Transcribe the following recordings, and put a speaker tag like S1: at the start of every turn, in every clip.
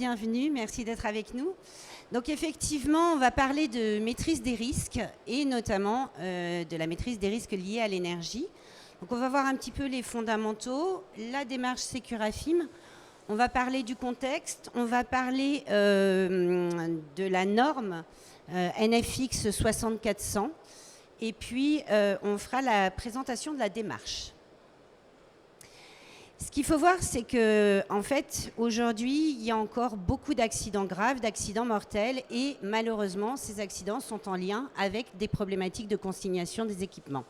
S1: bienvenue, merci d'être avec nous. Donc effectivement, on va parler de maîtrise des risques et notamment de la maîtrise des risques liés à l'énergie. Donc on va voir un petit peu les fondamentaux, la démarche Securafim, on va parler du contexte, on va parler de la norme NFX 6400 et puis on fera la présentation de la démarche. Ce qu'il faut voir, c'est que, en fait, aujourd'hui, il y a encore beaucoup d'accidents graves, d'accidents mortels, et malheureusement, ces accidents sont en lien avec des problématiques de consignation des équipements.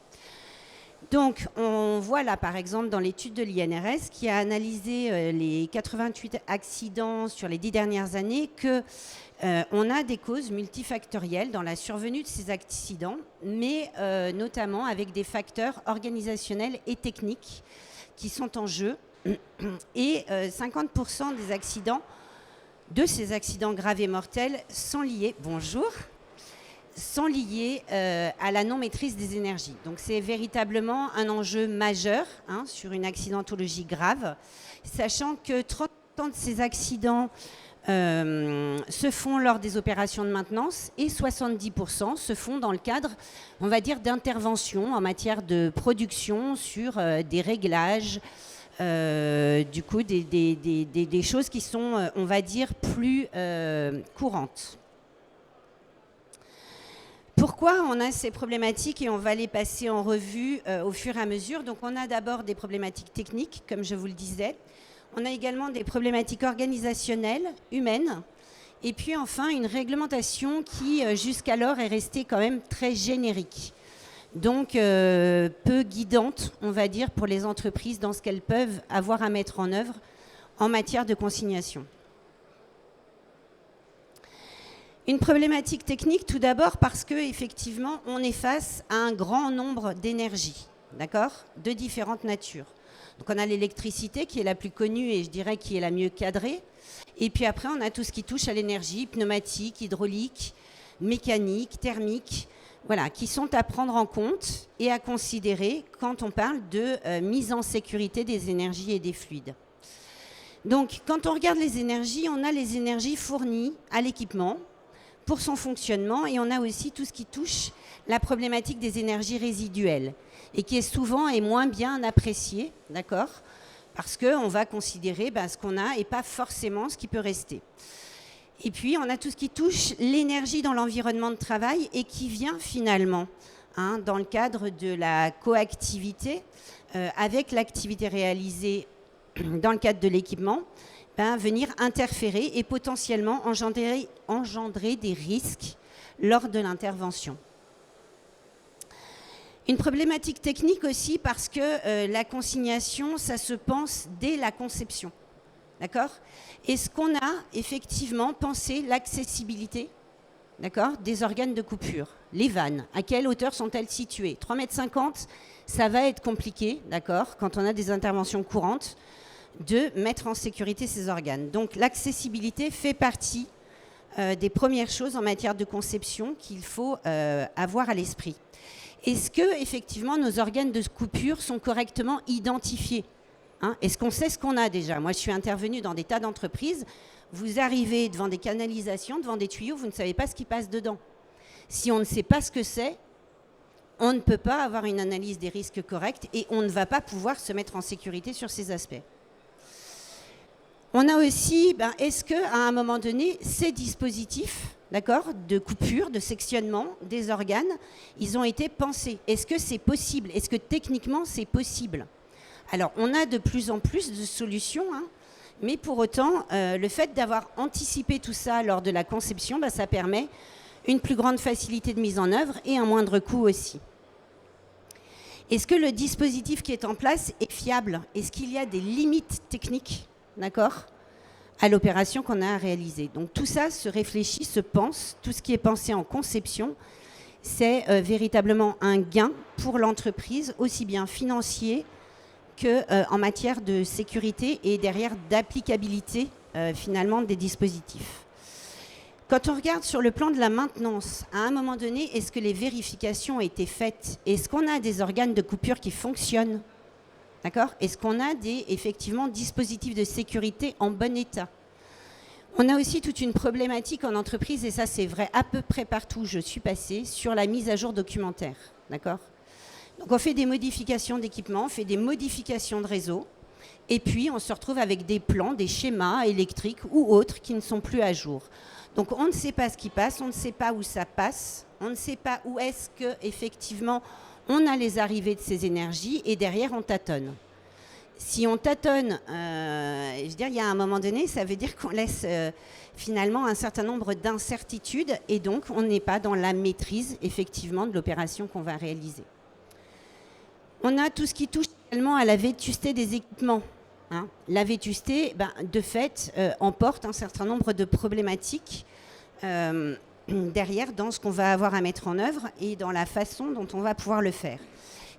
S1: Donc, on voit là, par exemple, dans l'étude de l'INRS, qui a analysé les 88 accidents sur les 10 dernières années, qu'on a des causes multifactorielles dans la survenue de ces accidents, mais notamment avec des facteurs organisationnels et techniques qui sont en jeu, et 50% des accidents, de ces accidents graves et mortels, sont liés, à la non-maîtrise des énergies. Donc c'est véritablement un enjeu majeur sur une accidentologie grave, sachant que 30% de ces accidents se font lors des opérations de maintenance et 70% se font dans le cadre, on va dire, d'intervention en matière de production sur des réglages, du coup des choses qui sont, on va dire, plus courantes. Pourquoi on a ces problématiques et on va les passer en revue au fur et à mesure. Donc on a d'abord des problématiques techniques, comme je vous le disais. On a également des problématiques organisationnelles, humaines, et puis enfin une réglementation qui jusqu'alors est restée quand même très générique. Donc peu guidante, on va dire, pour les entreprises dans ce qu'elles peuvent avoir à mettre en œuvre en matière de consignation. Une problématique technique tout d'abord parce qu'effectivement on est face à un grand nombre d'énergies, d'accord, de différentes natures. Donc on a l'électricité qui est la plus connue et je dirais qui est la mieux cadrée. Et puis après, on a tout ce qui touche à l'énergie, pneumatique, hydraulique, mécanique, thermique, voilà, qui sont à prendre en compte et à considérer quand on parle de mise en sécurité des énergies et des fluides. Donc quand on regarde les énergies, on a les énergies fournies à l'équipement pour son fonctionnement et on a aussi tout ce qui touche la problématique des énergies résiduelles et qui est souvent et moins bien apprécié, d'accord, parce qu'on va considérer ce qu'on a et pas forcément ce qui peut rester. Et puis, on a tout ce qui touche l'énergie dans l'environnement de travail et qui vient finalement, dans le cadre de la coactivité, avec l'activité réalisée dans le cadre de l'équipement, venir interférer et potentiellement engendrer des risques lors de l'intervention. Une problématique technique aussi parce que la consignation, ça se pense dès la conception. D'accord ? Est-ce qu'on a effectivement pensé l'accessibilité, d'accord, des organes de coupure? Les vannes, à quelle hauteur sont-elles situées? 3,50 m, ça va être compliqué, d'accord, quand on a des interventions courantes, de mettre en sécurité ces organes. Donc l'accessibilité fait partie des premières choses en matière de conception qu'il faut avoir à l'esprit. Est-ce que effectivement nos organes de coupure sont correctement identifiés? Est-ce qu'on sait ce qu'on a déjà? Moi, je suis intervenue dans des tas d'entreprises. Vous arrivez devant des canalisations, devant des tuyaux, vous ne savez pas ce qui passe dedans. Si on ne sait pas ce que c'est, on ne peut pas avoir une analyse des risques correcte et on ne va pas pouvoir se mettre en sécurité sur ces aspects. On a aussi, est-ce qu'à un moment donné, ces dispositifs, d'accord, de coupure, de sectionnement des organes, ils ont été pensés? Est-ce que c'est possible? Est-ce que techniquement, c'est possible? Alors, on a de plus en plus de solutions, mais pour autant, le fait d'avoir anticipé tout ça lors de la conception, ça permet une plus grande facilité de mise en œuvre et un moindre coût aussi. Est-ce que le dispositif qui est en place est fiable? Est-ce qu'il y a des limites techniques, d'accord, à l'opération qu'on a à réaliser? Donc tout ça se réfléchit, se pense, tout ce qui est pensé en conception, c'est véritablement un gain pour l'entreprise, aussi bien financier qu'en matière de sécurité et derrière d'applicabilité finalement des dispositifs. Quand on regarde sur le plan de la maintenance, à un moment donné, est-ce que les vérifications ont été faites? Est-ce qu'on a des organes de coupure qui fonctionnent? D'accord? Est-ce qu'on a des, effectivement, dispositifs de sécurité en bon état? On a aussi toute une problématique en entreprise, et ça c'est vrai à peu près partout où je suis passée, sur la mise à jour documentaire. D'accord ? Donc on fait des modifications d'équipement, on fait des modifications de réseau, et puis on se retrouve avec des plans, des schémas électriques ou autres qui ne sont plus à jour. Donc on ne sait pas ce qui passe, on ne sait pas où ça passe, on ne sait pas où est-ce qu'effectivement on a les arrivées de ces énergies, et derrière on tâtonne. Si on tâtonne, je veux dire, il y a un moment donné, ça veut dire qu'on laisse finalement un certain nombre d'incertitudes, et donc on n'est pas dans la maîtrise effectivement de l'opération qu'on va réaliser. On a tout ce qui touche également à la vétusté des équipements. Hein. La vétusté, de fait, emporte un certain nombre de problématiques derrière dans ce qu'on va avoir à mettre en œuvre et dans la façon dont on va pouvoir le faire.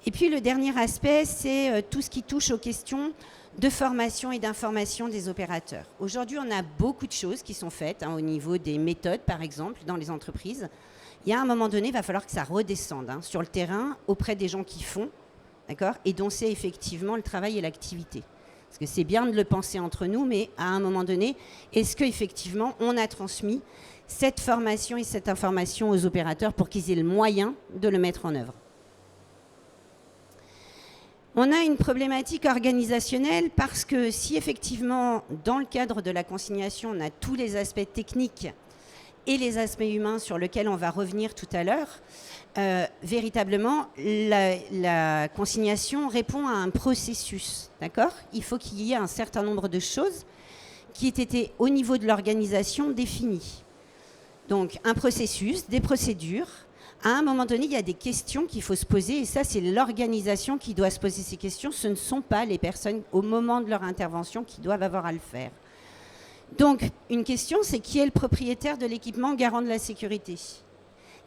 S1: Et puis le dernier aspect, c'est tout ce qui touche aux questions de formation et d'information des opérateurs. Aujourd'hui, on a beaucoup de choses qui sont faites au niveau des méthodes, par exemple, dans les entreprises. Il y a un moment donné, il va falloir que ça redescende sur le terrain, auprès des gens qui font, d'accord, et dont c'est effectivement le travail et l'activité. Parce que c'est bien de le penser entre nous, mais à un moment donné, est-ce qu'effectivement, on a transmis cette formation et cette information aux opérateurs pour qu'ils aient le moyen de le mettre en œuvre ? On a une problématique organisationnelle parce que si effectivement, dans le cadre de la consignation, on a tous les aspects techniques et les aspects humains sur lesquels on va revenir tout à l'heure, véritablement, la consignation répond à un processus, d'accord ? Il faut qu'il y ait un certain nombre de choses qui aient été au niveau de l'organisation définies. Donc, un processus, des procédures. À un moment donné, il y a des questions qu'il faut se poser, et ça, c'est l'organisation qui doit se poser ces questions. Ce ne sont pas les personnes, au moment de leur intervention, qui doivent avoir à le faire. Donc, une question, c'est qui est le propriétaire de l'équipement garant de la sécurité ?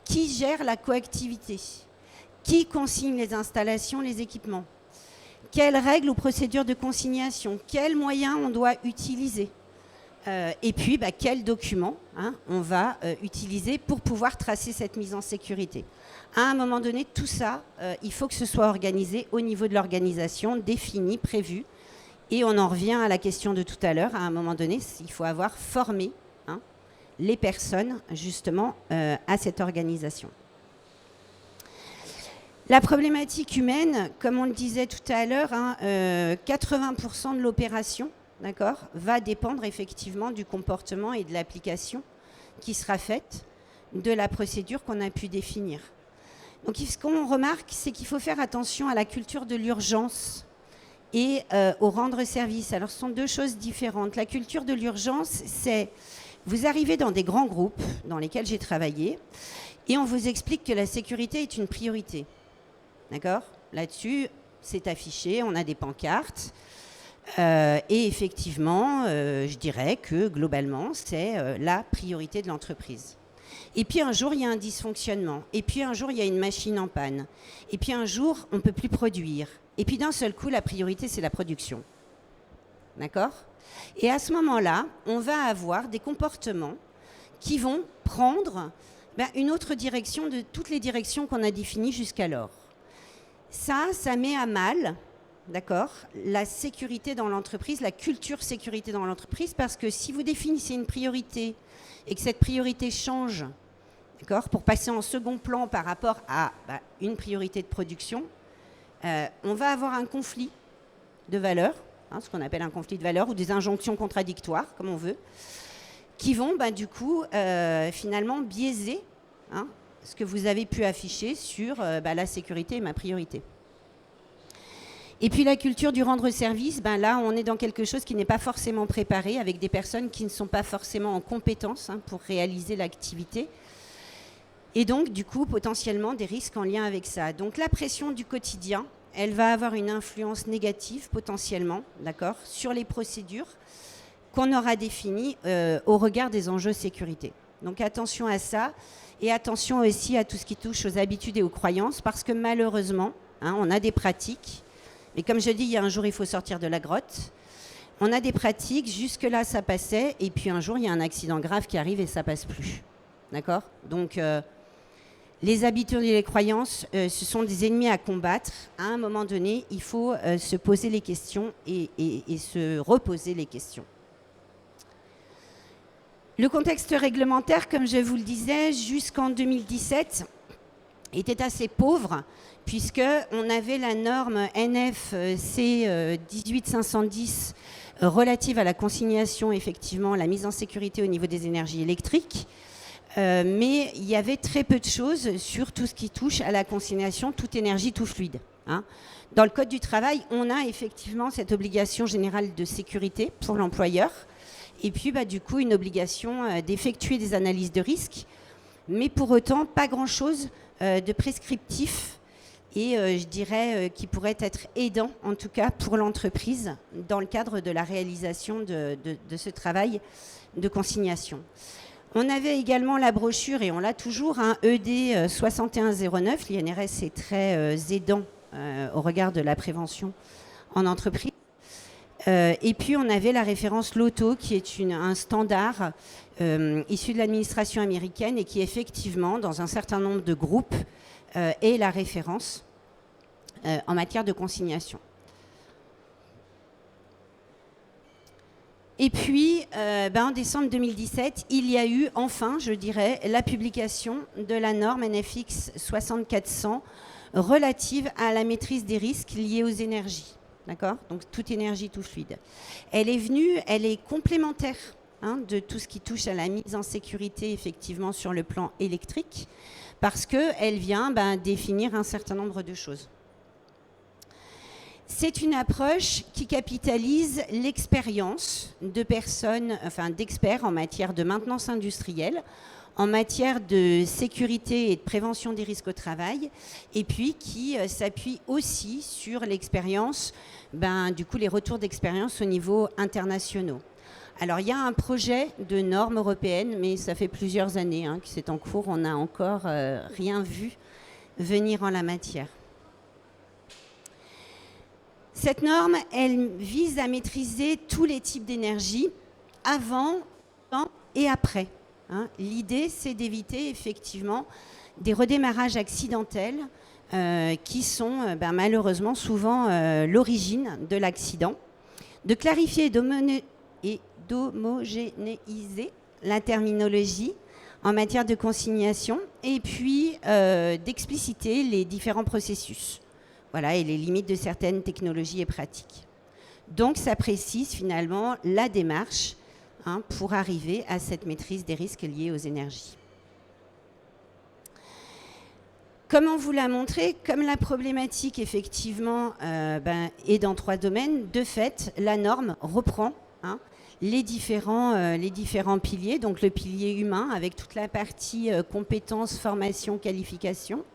S1: Qui gère la coactivité ? Qui consigne les installations, les équipements ? Quelles règles ou procédures de consignation ? Quels moyens on doit utiliser ? Et puis, quels documents on va utiliser pour pouvoir tracer cette mise en sécurité. À un moment donné, tout ça, il faut que ce soit organisé au niveau de l'organisation, défini, prévu. Et on en revient à la question de tout à l'heure. À un moment donné, il faut avoir formé les personnes, justement, à cette organisation. La problématique humaine, comme on le disait tout à l'heure, 80% de l'opération, d'accord, va dépendre effectivement du comportement et de l'application qui sera faite de la procédure qu'on a pu définir. Donc ce qu'on remarque, c'est qu'il faut faire attention à la culture de l'urgence et au rendre service. Alors ce sont deux choses différentes. La culture de l'urgence, c'est vous arrivez dans des grands groupes dans lesquels j'ai travaillé et on vous explique que la sécurité est une priorité. D'accord ? Là-dessus, c'est affiché, on a des pancartes. Et effectivement, je dirais que globalement, c'est la priorité de l'entreprise. Et puis un jour, il y a un dysfonctionnement. Et puis un jour, il y a une machine en panne. Et puis un jour, on ne peut plus produire. Et puis d'un seul coup, la priorité, c'est la production. D'accord ? Et à ce moment-là, on va avoir des comportements qui vont prendre une autre direction de toutes les directions qu'on a définies jusqu'alors. Ça met à mal... D'accord, la sécurité dans l'entreprise, la culture sécurité dans l'entreprise, parce que si vous définissez une priorité et que cette priorité change, d'accord, pour passer en second plan par rapport à une priorité de production, on va avoir un conflit de valeurs, ce qu'on appelle un conflit de valeurs ou des injonctions contradictoires, comme on veut, qui vont du coup finalement biaiser ce que vous avez pu afficher sur la sécurité est ma priorité. Et puis la culture du rendre service, là on est dans quelque chose qui n'est pas forcément préparé, avec des personnes qui ne sont pas forcément en compétence pour réaliser l'activité. Et donc du coup potentiellement des risques en lien avec ça. Donc la pression du quotidien, elle va avoir une influence négative potentiellement, d'accord, sur les procédures qu'on aura définies au regard des enjeux sécurité. Donc attention à ça, et attention aussi à tout ce qui touche aux habitudes et aux croyances, parce que malheureusement, on a des pratiques. Mais comme je dis, il y a un jour, il faut sortir de la grotte. On a des pratiques, jusque-là, ça passait, et puis un jour, il y a un accident grave qui arrive et ça passe plus. D'accord ? Donc, les habitudes et les croyances, ce sont des ennemis à combattre. À un moment donné, il faut se poser les questions et se reposer les questions. Le contexte réglementaire, comme je vous le disais, jusqu'en 2017, était assez pauvre, puisqu'on avait la norme NFC 18510 relative à la consignation, effectivement, la mise en sécurité au niveau des énergies électriques. Mais il y avait très peu de choses sur tout ce qui touche à la consignation, toute énergie, tout fluide. Hein. Dans le Code du travail, on a effectivement cette obligation générale de sécurité pour l'employeur, et puis du coup une obligation d'effectuer des analyses de risque, mais pour autant pas grand-chose de prescriptif et je dirais qui pourrait être aidant en tout cas pour l'entreprise dans le cadre de la réalisation de ce travail de consignation. On avait également la brochure, et on l'a toujours, un ED 6109. L'INRS est très aidant au regard de la prévention en entreprise. Et puis, on avait la référence LOTO, qui est un standard issu de l'administration américaine et qui, effectivement, dans un certain nombre de groupes, est la référence en matière de consignation. Et puis, en décembre 2017, il y a eu enfin, je dirais, la publication de la norme NFX 6400 relative à la maîtrise des risques liés aux énergies. D'accord ? Donc, toute énergie, tout fluide. Elle est venue, elle est complémentaire de tout ce qui touche à la mise en sécurité, effectivement, sur le plan électrique, parce qu'elle vient définir un certain nombre de choses. C'est une approche qui capitalise l'expérience de personnes, d'experts en matière de maintenance industrielle, en matière de sécurité et de prévention des risques au travail, et puis qui s'appuie aussi sur l'expérience, du coup les retours d'expérience au niveau international. Alors il y a un projet de norme européenne, mais ça fait plusieurs années que c'est en cours, on n'a encore rien vu venir en la matière. Cette norme, elle vise à maîtriser tous les types d'énergie avant, pendant et après. L'idée, c'est d'éviter effectivement des redémarrages accidentels qui sont malheureusement souvent l'origine de l'accident, de clarifier et d'homogénéiser la terminologie en matière de consignation et puis d'expliciter les différents processus. Voilà, et les limites de certaines technologies et pratiques. Donc, ça précise finalement la démarche pour arriver à cette maîtrise des risques liés aux énergies. Comme on vous l'a montré, comme la problématique, effectivement, est dans 3 domaines, de fait, la norme reprend les différents piliers, donc le pilier humain, avec toute la partie compétences, formation, qualification,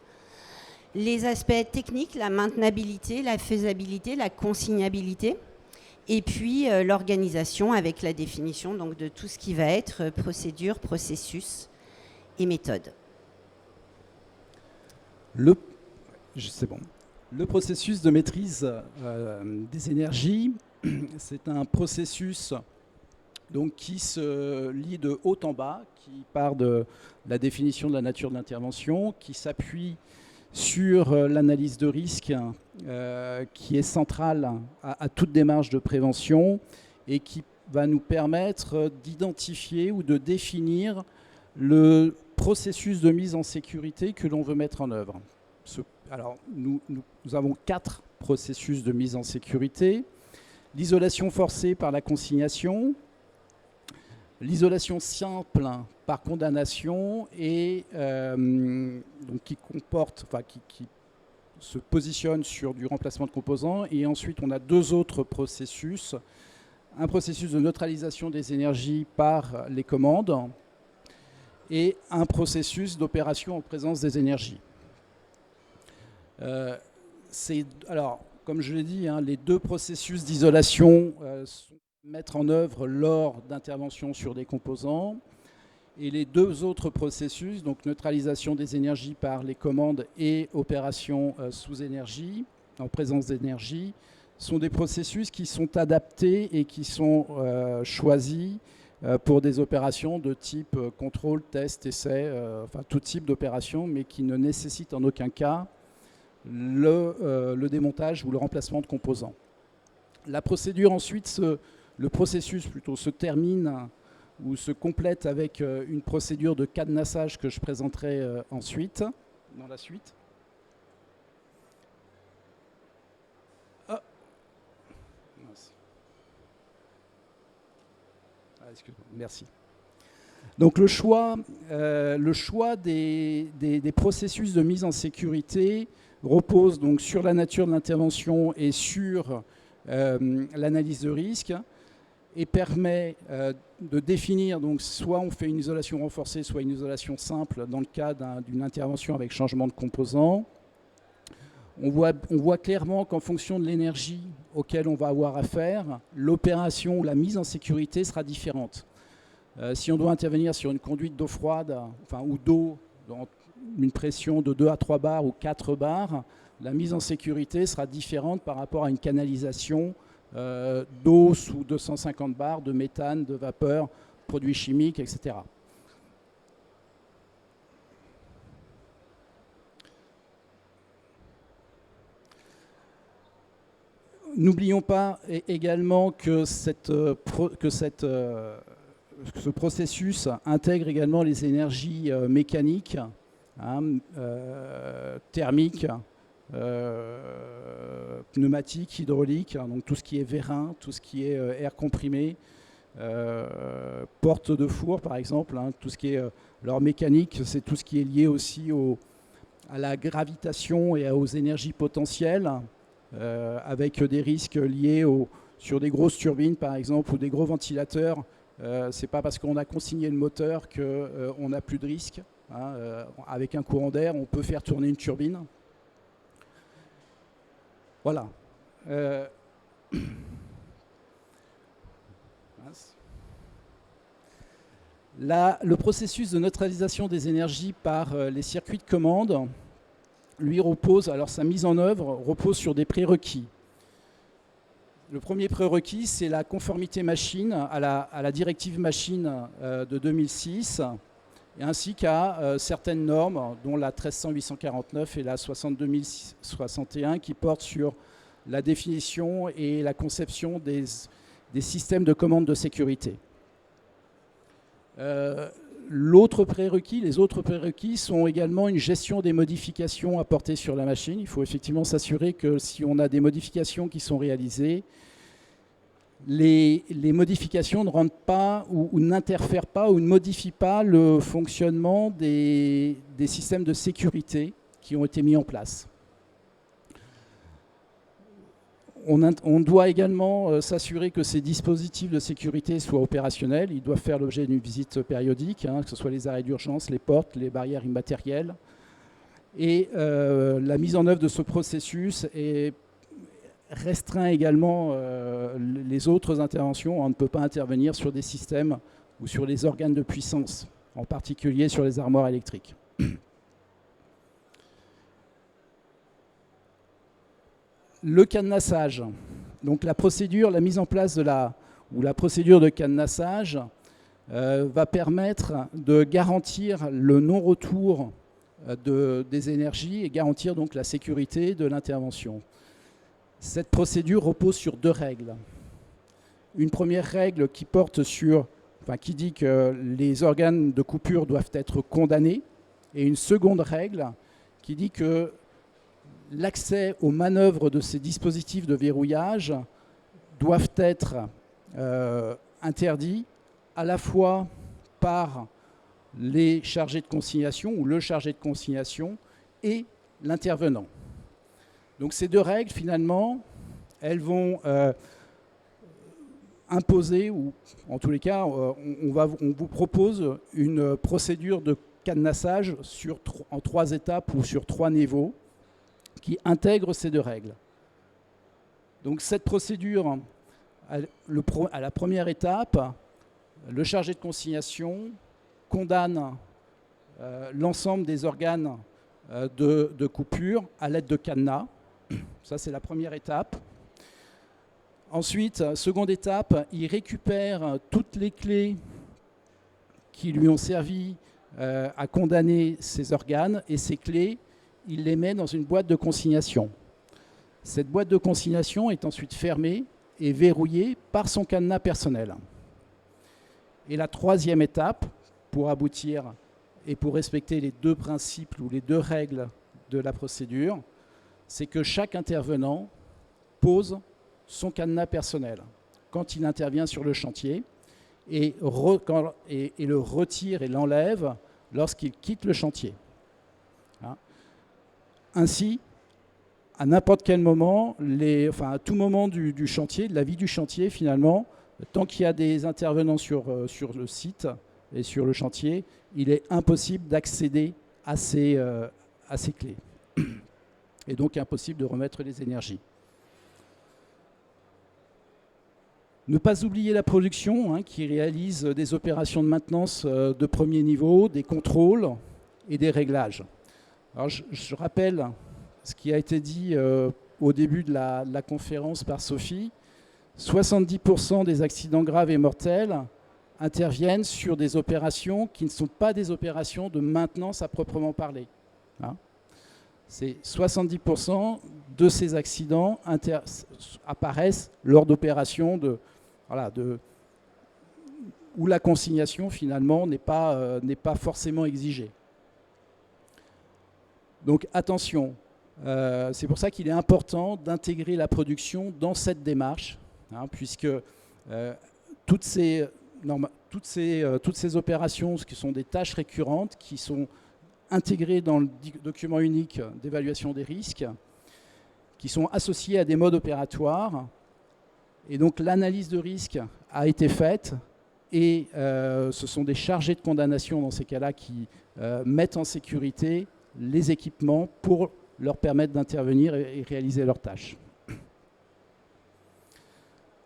S1: les aspects techniques, la maintenabilité, la faisabilité, la consignabilité, et puis l'organisation avec la définition donc, de tout ce qui va être procédure, processus et méthode.
S2: C'est bon. Le processus de maîtrise des énergies, c'est un processus donc, qui se lit de haut en bas, qui part de la définition de la nature de l'intervention, qui s'appuie sur l'analyse de risque qui est centrale à toute démarche de prévention et qui va nous permettre d'identifier ou de définir le processus de mise en sécurité que l'on veut mettre en œuvre. Alors, nous avons 4 processus de mise en sécurité. L'isolation forcée par la consignation, l'isolation simple par condamnation et donc qui se positionne sur du remplacement de composants. Et ensuite, on a 2 autres processus. Un processus de neutralisation des énergies par les commandes et un processus d'opération en présence des énergies. Alors, comme je l'ai dit, les 2 processus d'isolation sont mettre en œuvre lors d'interventions sur des composants. Et les 2 autres processus, donc neutralisation des énergies par les commandes et opération sous énergie, en présence d'énergie, sont des processus qui sont adaptés et qui sont choisis pour des opérations de type contrôle, test, essai, tout type d'opération, mais qui ne nécessitent en aucun cas le démontage ou le remplacement de composants. La procédure ensuite, le processus plutôt se termine ou se complète avec une procédure de cadenassage que je présenterai ensuite, dans la suite. Ah. Excuse-moi, merci. Donc le choix des processus de mise en sécurité repose donc sur la nature de l'intervention et sur l'analyse de risque et permet de définir, donc soit on fait une isolation renforcée, soit une isolation simple dans le cas d'une intervention avec changement de composants. On voit clairement qu'en fonction de l'énergie auquel on va avoir affaire, l'opération ou la mise en sécurité sera différente. Si on doit intervenir sur une conduite d'eau froide, ou d'eau dans une pression de 2 à 3 bars ou 4 bars, la mise en sécurité sera différente par rapport à une canalisation d'eau sous 250 bars, de méthane, de vapeur, produits chimiques, etc. N'oublions pas également que ce processus intègre également les énergies mécaniques, thermiques, pneumatiques, hydrauliques, donc tout ce qui est vérin, tout ce qui est air comprimé, porte de four par exemple, tout ce qui est alors mécanique, c'est tout ce qui est lié aussi à la gravitation et aux énergies potentielles, avec des risques liés sur des grosses turbines par exemple ou des gros ventilateurs. C'est pas parce qu'on a consigné le moteur qu'on n'a plus de risque. Avec un courant d'air, on peut faire tourner une turbine. Voilà. Le processus de neutralisation des énergies par les circuits de commande, lui repose, alors sa mise en œuvre repose sur des prérequis. Le premier prérequis, c'est la conformité machine à la directive machine de 2006, ainsi qu'à certaines normes, dont la 13849 et la 62061, qui portent sur la définition et la conception des systèmes de commande de sécurité. Les autres prérequis sont également une gestion des modifications apportées sur la machine. Il faut effectivement s'assurer que si on a des modifications qui sont réalisées, les modifications ne rentrent pas ou n'interfèrent pas ou ne modifient pas le fonctionnement des systèmes de sécurité qui ont été mis en place. On doit également s'assurer que ces dispositifs de sécurité soient opérationnels. Ils doivent faire l'objet d'une visite périodique, que ce soit les arrêts d'urgence, les portes, les barrières immatérielles. Et la mise en œuvre de ce processus restreint également les autres interventions. On ne peut pas intervenir sur des systèmes ou sur les organes de puissance, en particulier sur les armoires électriques. Le cadenassage, donc la mise en place la procédure de cadenassage va permettre de garantir le non-retour des énergies et garantir donc la sécurité de l'intervention. Cette procédure repose sur 2 règles. Une première règle qui dit que les organes de coupure doivent être condamnés, et une seconde règle qui dit que l'accès aux manœuvres de ces dispositifs de verrouillage doivent être interdits à la fois par les chargés de consignation ou le chargé de consignation et l'intervenant. Donc ces 2 règles, finalement, elles vont imposer, ou en tous les cas, on vous propose une procédure de cadenassage en 3 étapes ou sur 3 niveaux, qui intègre ces 2 règles. Donc cette procédure, à la première étape, le chargé de consignation condamne l'ensemble des organes de coupure à l'aide de cadenas. Ça, c'est la première étape. Ensuite, seconde étape, il récupère toutes les clés qui lui ont servi à condamner ces organes, et ces clés, il les met dans une boîte de consignation. Cette boîte de consignation est ensuite fermée et verrouillée par son cadenas personnel. Et la troisième étape, pour aboutir et pour respecter les deux principes ou les deux règles de la procédure, c'est que chaque intervenant pose son cadenas personnel quand il intervient sur le chantier et le retire et l'enlève lorsqu'il quitte le chantier. Hein. Ainsi, à n'importe quel moment, à tout moment du chantier, de la vie du chantier finalement, tant qu'il y a des intervenants sur le site et sur le chantier, il est impossible d'accéder à ces clés. Et donc impossible de remettre les énergies. Ne pas oublier la production, qui réalise des opérations de maintenance de premier niveau, des contrôles et des réglages. Alors je rappelle ce qui a été dit au début de la conférence par Sophie. 70% des accidents graves et mortels interviennent sur des opérations qui ne sont pas des opérations de maintenance à proprement parler. C'est 70% de ces accidents apparaissent lors d'opérations où la consignation finalement n'est pas forcément exigée. Donc attention, c'est pour ça qu'il est important d'intégrer la production dans cette démarche, puisque toutes ces opérations qui sont des tâches récurrentes, qui sont intégrées dans le document unique d'évaluation des risques, qui sont associées à des modes opératoires. Et donc l'analyse de risque a été faite et ce sont des chargés de condamnation dans ces cas-là qui mettent en sécurité les équipements pour leur permettre d'intervenir et réaliser leurs tâches.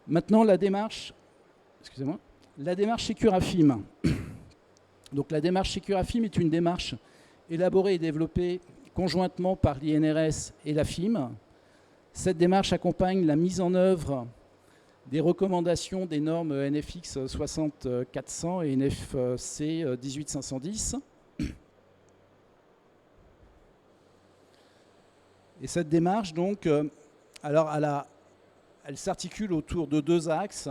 S2: Maintenant, la démarche Securafim. Donc la démarche Securafim est une démarche élaborée et développée conjointement par l'INRS et la FIM. Cette démarche accompagne la mise en œuvre des recommandations des normes NFX 60400 et NFC 18510. Et cette démarche, donc, elle s'articule autour de deux axes.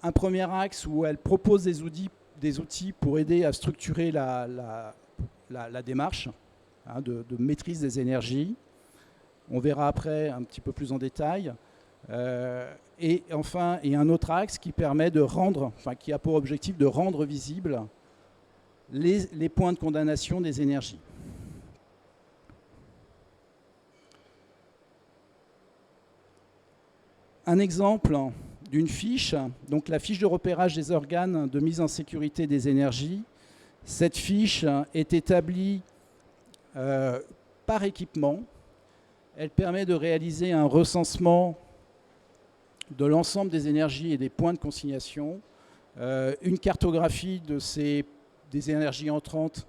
S2: Un premier axe où elle propose des outils pour aider à structurer la démarche de maîtrise des énergies. On verra après un petit peu plus en détail. Et enfin, il y a un autre axe qui permet qui a pour objectif de rendre visibles les points de condamnation des énergies. Un exemple d'une fiche, donc la fiche de repérage des organes de mise en sécurité des énergies. Cette fiche est établie par équipement. Elle permet de réaliser un recensement de l'ensemble des énergies et des points de consignation, une cartographie des énergies entrantes,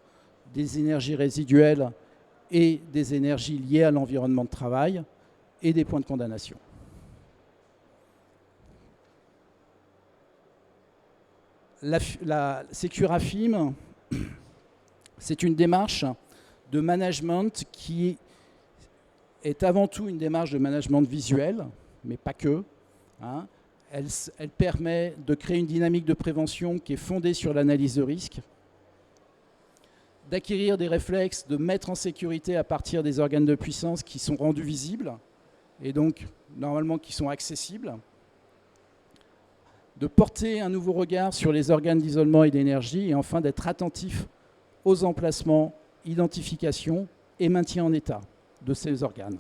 S2: des énergies résiduelles et des énergies liées à l'environnement de travail et des points de condamnation. La Securafim, c'est une démarche de management qui est avant tout une démarche de management visuel, mais pas que. Elle permet de créer une dynamique de prévention qui est fondée sur l'analyse de risque, d'acquérir des réflexes, de mettre en sécurité à partir des organes de puissance qui sont rendus visibles et donc normalement qui sont accessibles, de porter un nouveau regard sur les organes d'isolement et d'énergie et enfin d'être attentif aux emplacements, identification et maintien en état de ces organes.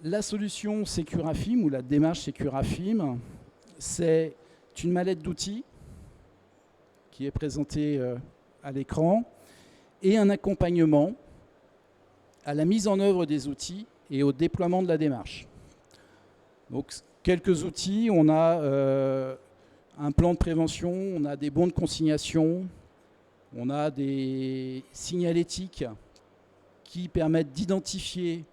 S2: La solution Securafim ou la démarche Securafim, c'est une mallette d'outils qui est présentée à l'écran et un accompagnement à la mise en œuvre des outils et au déploiement de la démarche. Donc, quelques outils, on a un plan de prévention, on a des bons de consignation, on a des signalétiques qui permettent d'identifier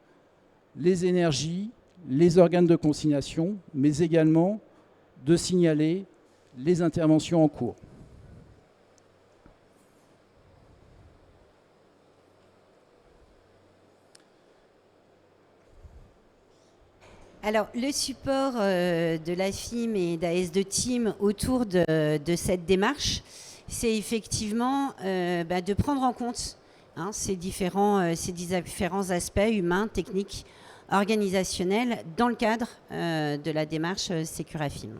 S2: les énergies, les organes de consignation, mais également de signaler les interventions en cours.
S1: Alors, le support de l'AFIM et d'AS2Team autour de cette démarche, c'est effectivement de prendre en compte ces différents aspects humains, techniques, organisationnels dans le cadre de la démarche Securafim.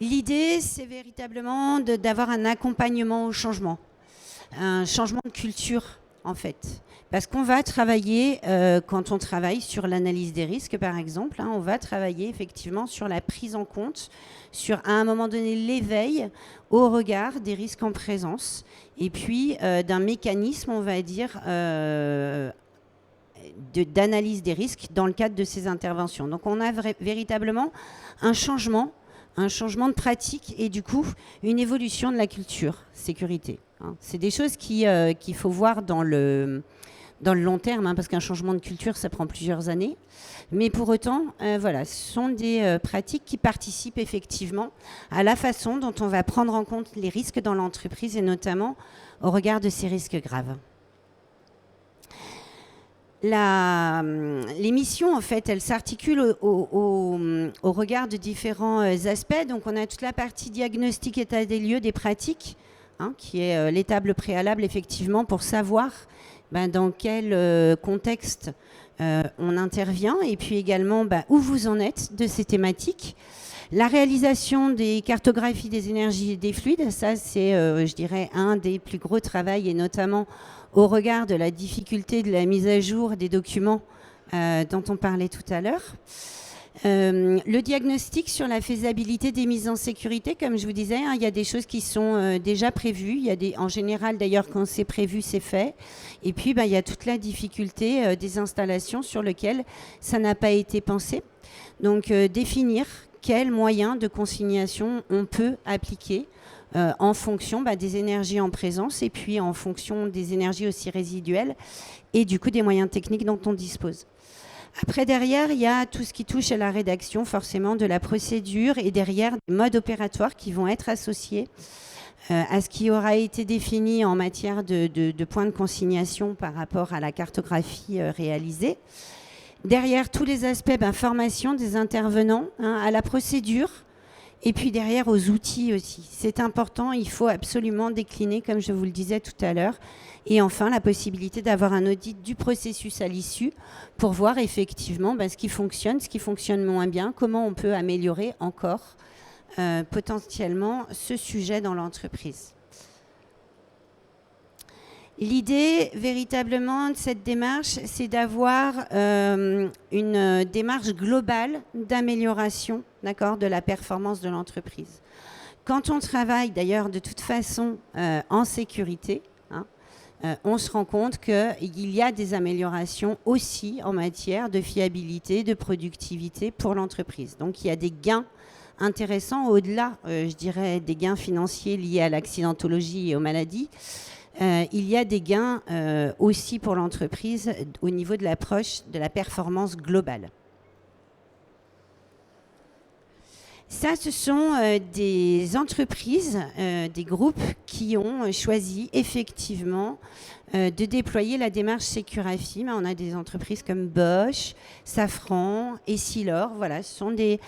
S1: L'idée, c'est véritablement d'avoir un accompagnement au changement, un changement de culture en fait. Parce qu'on va travailler, quand on travaille sur l'analyse des risques par exemple, on va travailler effectivement sur la prise en compte, sur à un moment donné l'éveil au regard des risques en présence, et puis d'un mécanisme, on va dire, d'analyse des risques dans le cadre de ces interventions. Donc on a véritablement un changement de pratique et du coup une évolution de la culture sécurité. C'est des choses qu'il faut voir dans le long terme, parce qu'un changement de culture, ça prend plusieurs années. Mais pour autant, voilà, ce sont des pratiques qui participent effectivement à la façon dont on va prendre en compte les risques dans l'entreprise et notamment au regard de ces risques graves. Les missions, en fait, elles s'articulent au regard de différents aspects. Donc, on a toute la partie diagnostic, état des lieux, des pratiques, qui est l'étape préalable, effectivement, pour savoir dans quel contexte on intervient et puis également où vous en êtes de ces thématiques. La réalisation des cartographies des énergies et des fluides, ça c'est, je dirais, un des plus gros travaux et notamment au regard de la difficulté de la mise à jour des documents dont on parlait tout à l'heure. Le diagnostic sur la faisabilité des mises en sécurité, comme je vous disais, il y a des choses qui sont déjà prévues. Il y a en général, d'ailleurs, quand c'est prévu, c'est fait. Et puis, il y a toute la difficulté des installations sur lesquelles ça n'a pas été pensé. Donc, définir quels moyens de consignation on peut appliquer en fonction des énergies en présence et puis en fonction des énergies aussi résiduelles et du coup des moyens techniques dont on dispose. Après, derrière, il y a tout ce qui touche à la rédaction, forcément, de la procédure et derrière, des modes opératoires qui vont être associés à ce qui aura été défini en matière de points de consignation par rapport à la cartographie réalisée. Derrière, tous les aspects formation des intervenants, à la procédure et puis derrière, aux outils aussi. C'est important, il faut absolument décliner, comme je vous le disais tout à l'heure. Et enfin, la possibilité d'avoir un audit du processus à l'issue pour voir effectivement ce qui fonctionne moins bien, comment on peut améliorer encore potentiellement ce sujet dans l'entreprise. L'idée véritablement de cette démarche, c'est d'avoir une démarche globale d'amélioration, de la performance de l'entreprise. Quand on travaille d'ailleurs de toute façon en sécurité, on se rend compte qu'il y a des améliorations aussi en matière de fiabilité, de productivité pour l'entreprise. Donc il y a des gains intéressants au-delà, je dirais, des gains financiers liés à l'accidentologie et aux maladies. Il y a des gains aussi pour l'entreprise au niveau de l'approche de la performance globale. Ça, ce sont des entreprises, des groupes qui ont choisi effectivement de déployer la démarche Securafim. On a des entreprises comme Bosch, Safran, Essilor. Voilà, ce sont des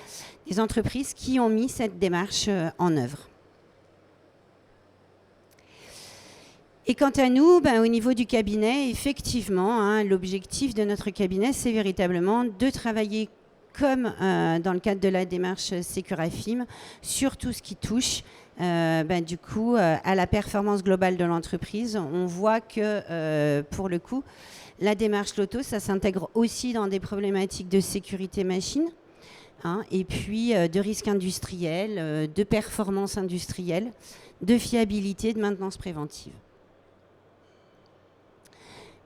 S1: entreprises qui ont mis cette démarche en œuvre. Et quant à nous, au niveau du cabinet, effectivement, l'objectif de notre cabinet, c'est véritablement de travailler comme dans le cadre de la démarche Securafim, sur tout ce qui touche du coup à la performance globale de l'entreprise. On voit que pour le coup, la démarche Loto, ça s'intègre aussi dans des problématiques de sécurité machine, et puis de risques industriels, de performance industrielle, de fiabilité, de maintenance préventive.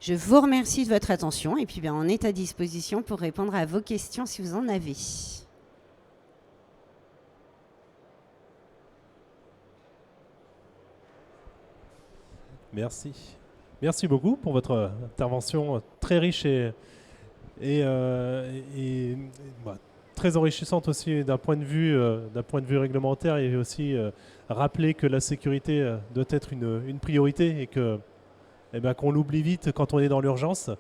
S1: Je vous remercie de votre attention et puis on est à disposition pour répondre à vos questions si vous en avez.
S3: Merci. Merci beaucoup pour votre intervention très riche et très enrichissante aussi d'un point de vue réglementaire et aussi rappeler que la sécurité doit être une priorité et que qu'on l'oublie vite quand on est dans l'urgence.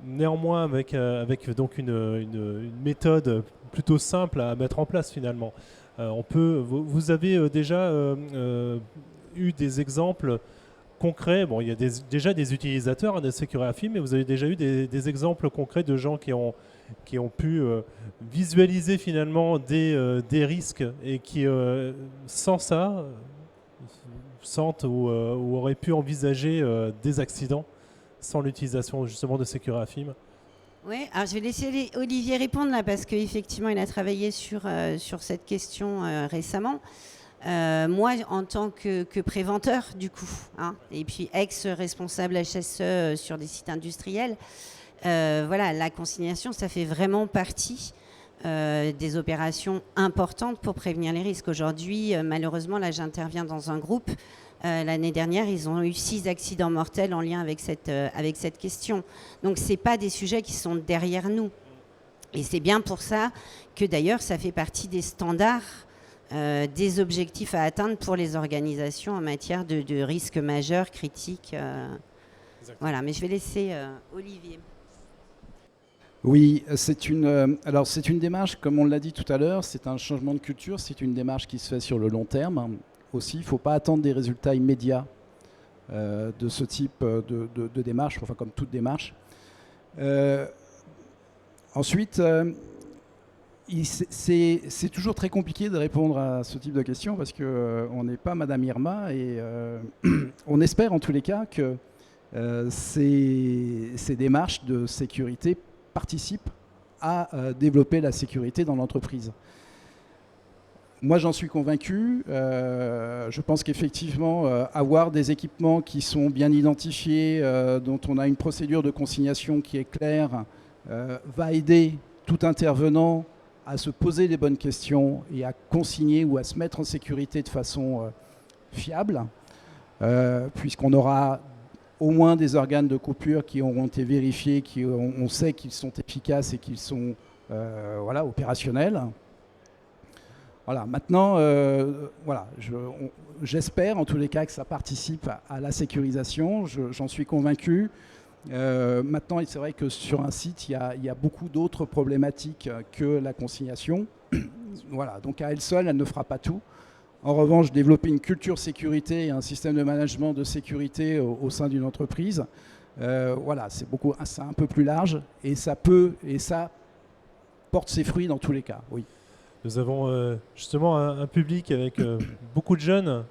S3: néanmoins avec donc une méthode plutôt simple à mettre en place finalement. Vous avez déjà eu des exemples concrets. Bon, il y a déjà des utilisateurs de Securafy, mais vous avez déjà eu des exemples concrets de gens qui ont pu visualiser finalement des risques et qui, sans ça, sentent ou auraient pu envisager des accidents sans l'utilisation justement de Securafy.
S1: Oui, alors je vais laisser Olivier répondre là parce qu'effectivement il a travaillé sur cette question récemment. Moi, en tant que préventeur du coup, hein, et puis ex-responsable HSE sur des sites industriels, voilà, la consignation, ça fait vraiment partie des opérations importantes pour prévenir les risques. Aujourd'hui, malheureusement, là j'interviens dans un groupe. L'année dernière, ils ont eu 6 accidents mortels en lien avec cette question. Donc, ce n'est pas des sujets qui sont derrière nous. Et c'est bien pour ça que, d'ailleurs, ça fait partie des standards, des objectifs à atteindre pour les organisations en matière de risques majeurs, critiques. Voilà, mais je vais laisser Olivier.
S2: Oui, c'est une démarche, comme on l'a dit tout à l'heure, c'est un changement de culture, c'est une démarche qui se fait sur le long terme. Aussi, il ne faut pas attendre des résultats immédiats de ce type de démarche, enfin comme toute démarche. Ensuite, c'est toujours très compliqué de répondre à ce type de questions parce qu'on n'est pas Madame Irma et on espère en tous les cas que ces démarches de sécurité participent à développer la sécurité dans l'entreprise. Moi, j'en suis convaincu. Je pense qu'effectivement, avoir des équipements qui sont bien identifiés, dont on a une procédure de consignation qui est claire, va aider tout intervenant à se poser les bonnes questions et à consigner ou à se mettre en sécurité de façon fiable, puisqu'on aura au moins des organes de coupure qui auront été vérifiés, on sait qu'ils sont efficaces et qu'ils sont opérationnels. Voilà, maintenant, j'espère en tous les cas que ça participe à la sécurisation, j'en suis convaincu. Maintenant, c'est vrai que sur un site, il y a beaucoup d'autres problématiques que la consignation. Voilà, donc à elle seule, elle ne fera pas tout. En revanche, développer une culture sécurité et un système de management de sécurité au sein d'une entreprise, c'est un peu plus large et ça porte ses fruits dans tous les cas, oui.
S3: Nous avons justement un public avec beaucoup de jeunes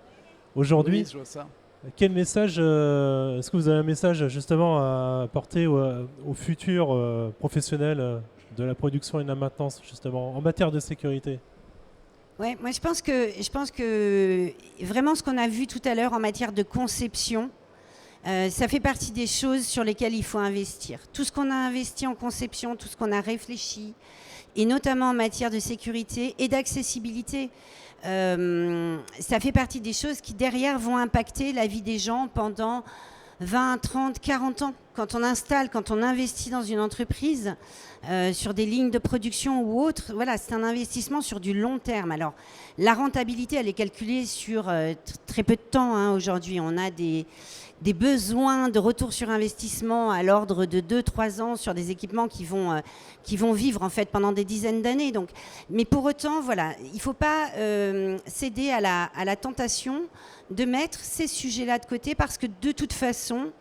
S3: aujourd'hui.
S2: Oui, je vois ça.
S3: Quel message, est-ce que vous avez un message justement à apporter aux futurs professionnels de la production et de la maintenance justement en matière de sécurité?
S1: Ouais, moi je pense que vraiment ce qu'on a vu tout à l'heure en matière de conception, ça fait partie des choses sur lesquelles il faut investir. Tout ce qu'on a investi en conception, tout ce qu'on a réfléchi, et notamment en matière de sécurité et d'accessibilité, ça fait partie des choses qui derrière vont impacter la vie des gens pendant 20, 30, 40 ans. Quand on installe, quand on investit dans une entreprise, sur des lignes de production ou autres, voilà, c'est un investissement sur du long terme. Alors, la rentabilité, elle est calculée sur très peu de temps, hein, aujourd'hui. On a des besoins de retour sur investissement à l'ordre de 2-3 ans sur des équipements qui vont vivre en fait pendant des dizaines d'années. Donc, mais pour autant, voilà, il ne faut pas céder à la tentation de mettre ces sujets-là de côté parce que de toute façon,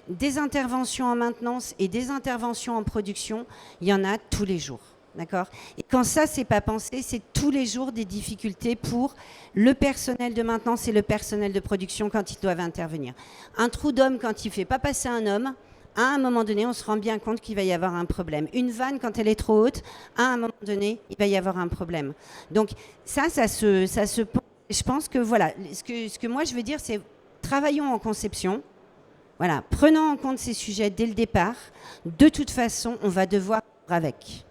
S1: des interventions en maintenance et des interventions en production, il y en a tous les jours. D'accord ? Et quand ça, c'est pas pensé, c'est tous les jours des difficultés pour le personnel de maintenance et le personnel de production quand ils doivent intervenir. Un trou d'homme, quand il ne fait pas passer un homme, à un moment donné, on se rend bien compte qu'il va y avoir un problème. Une vanne, quand elle est trop haute, à un moment donné, il va y avoir un problème. Donc ça se pose. Je pense que voilà, ce que moi je veux dire, c'est travaillons en conception. Voilà, prenons en compte ces sujets dès le départ. De toute façon, on va devoir vivre avec.